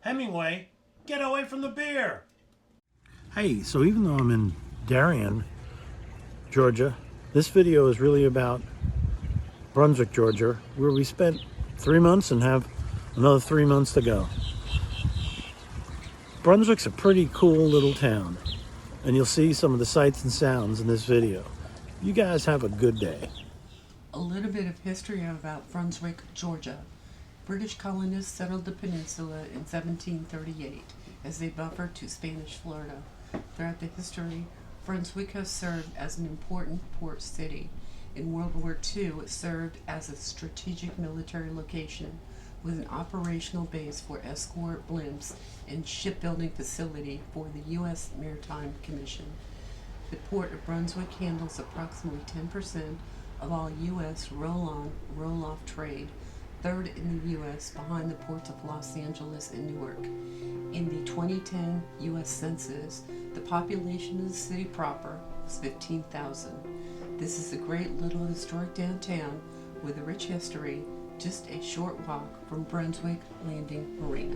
Hemingway, get away from the beer! Hey, so even though I'm in Darien, Georgia, this video is really about Brunswick, Georgia, where we spent 3 months and have another 3 months to go. Brunswick's a pretty cool little town, and you'll see some of the sights and sounds in this video. You guys have a good day. A little bit of history about Brunswick, Georgia. British colonists settled the peninsula in 1738 as they buffered to Spanish Florida. Throughout the history, Brunswick has served as an important port city. In World War II, it served as a strategic military location with an operational base for escort blimps and shipbuilding facility for the U.S. Maritime Commission. The Port of Brunswick handles approximately 10% of all U.S. roll-on, roll-off trade, third in the U.S. behind the ports of Los Angeles and Newark. In the 2010 U.S. Census, the population of the city proper was 15,000. This is a great little historic downtown with a rich history, just a short walk from Brunswick Landing Marina.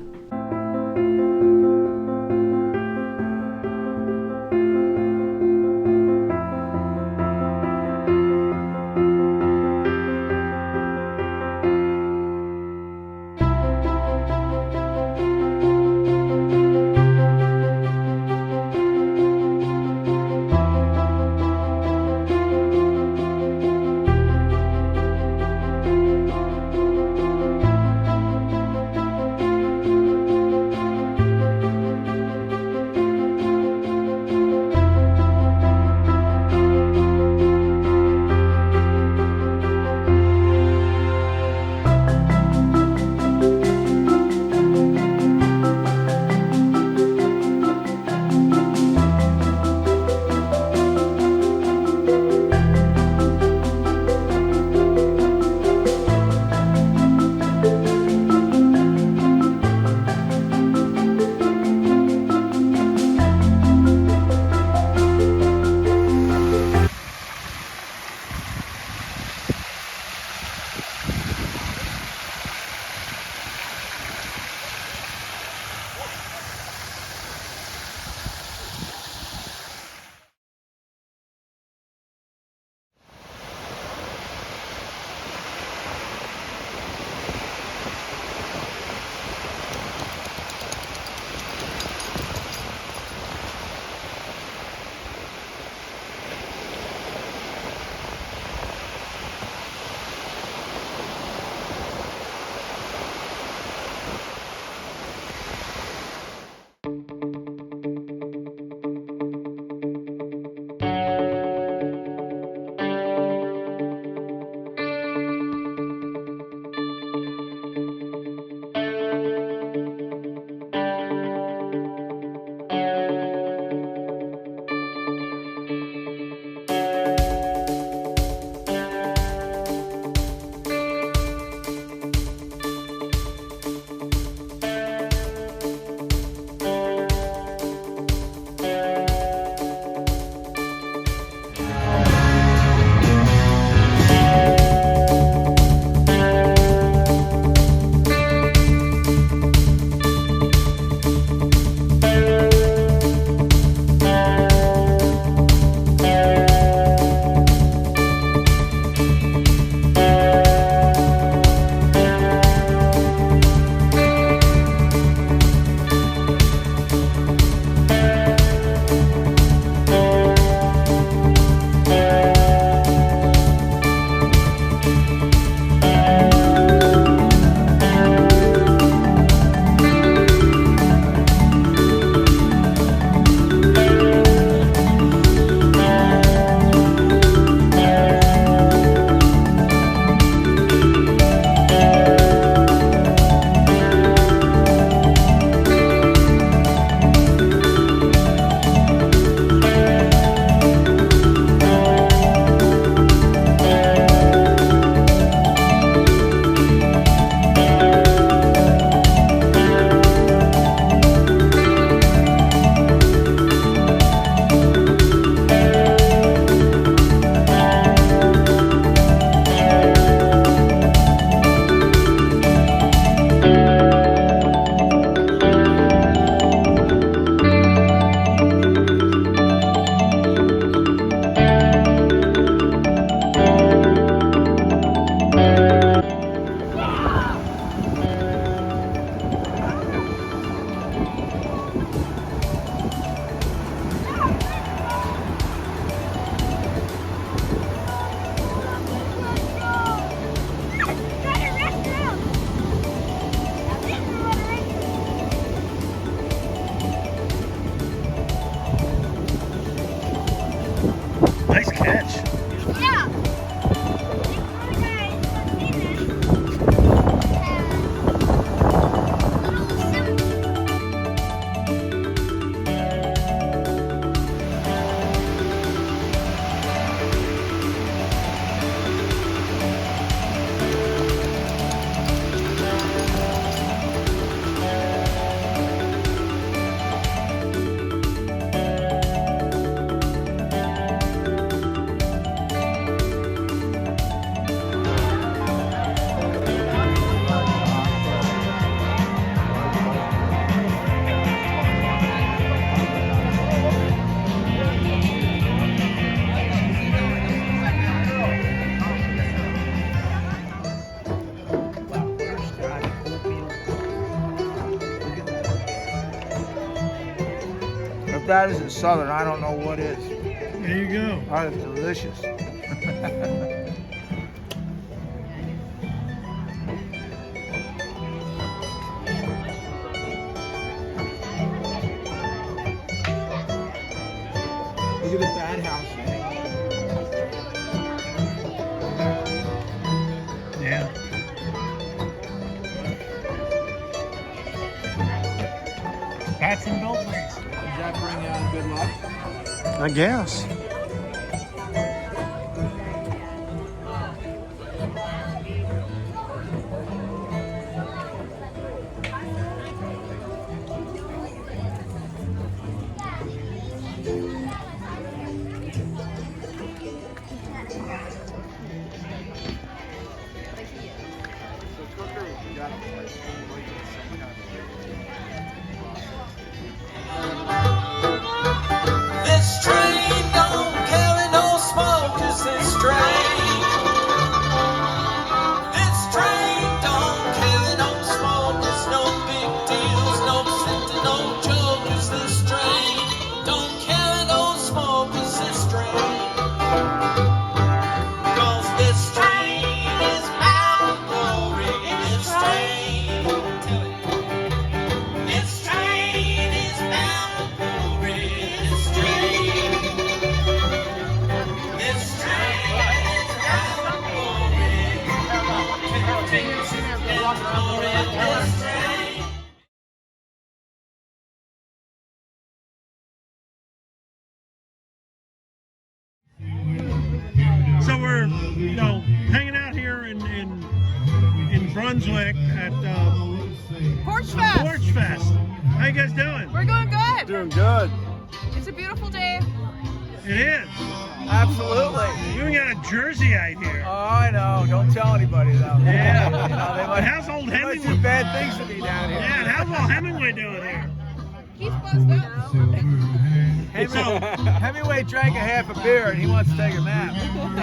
If that isn't Southern, I don't know what is. There you go. That is delicious. Look at the bad house. Yeah. Pats and Belfries. Does that bring good luck? I guess. This train don't carry no smokers, this train. This train don't carry no smokers, no big deals, no center, no jokers, this train don't carry no smokers, this train. 'Cause this train is bound for glory, this train. This train is bound for glory, this train. This train is bound for glory. Take us to glory, this train. So we're, hanging out here in Brunswick at Porch Fest. Porch Fest. How you guys doing? We're going good. Doing good. It's a beautiful day. It is. Absolutely. You even got a jersey out here. Oh, I know. Don't tell anybody though. Yeah. You know, they But how's old they might Hemingway? do bad things to me down here. Yeah, how's old Hemingway doing here? He's buzzed out. Hemingway drank a half a beer and he wants to take a nap.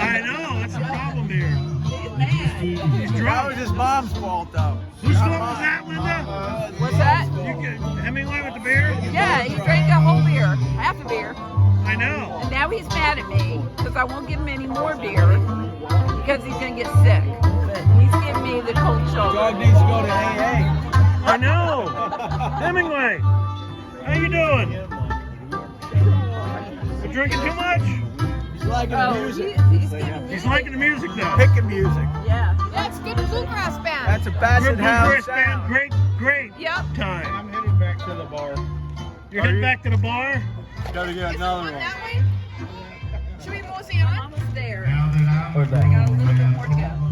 I know, that's the problem here. He's mad. He's That drunk. was his mom's fault though. Whose fault was that, Linda? What's that? You get Hemingway with the beer? Yeah, he drank a whole beer, half a beer. I know. And now he's mad at me because I won't give him any more beer because he's going to get sick. But he's giving me the cold shoulder. Dog needs to go to AA. I know. Hemingway, how you doing? You drinking too much? He's liking the music. He's giving me. He's liking the music though. Picking music. Yeah. That's good bluegrass band. That's a Good Basset House bluegrass band, sound. great Yep. time. I'm headed back to the bar. You're heading back to the bar? Gotta get another one. That way? Should we mosey on? Almost there. Where's I got a little bit more to go.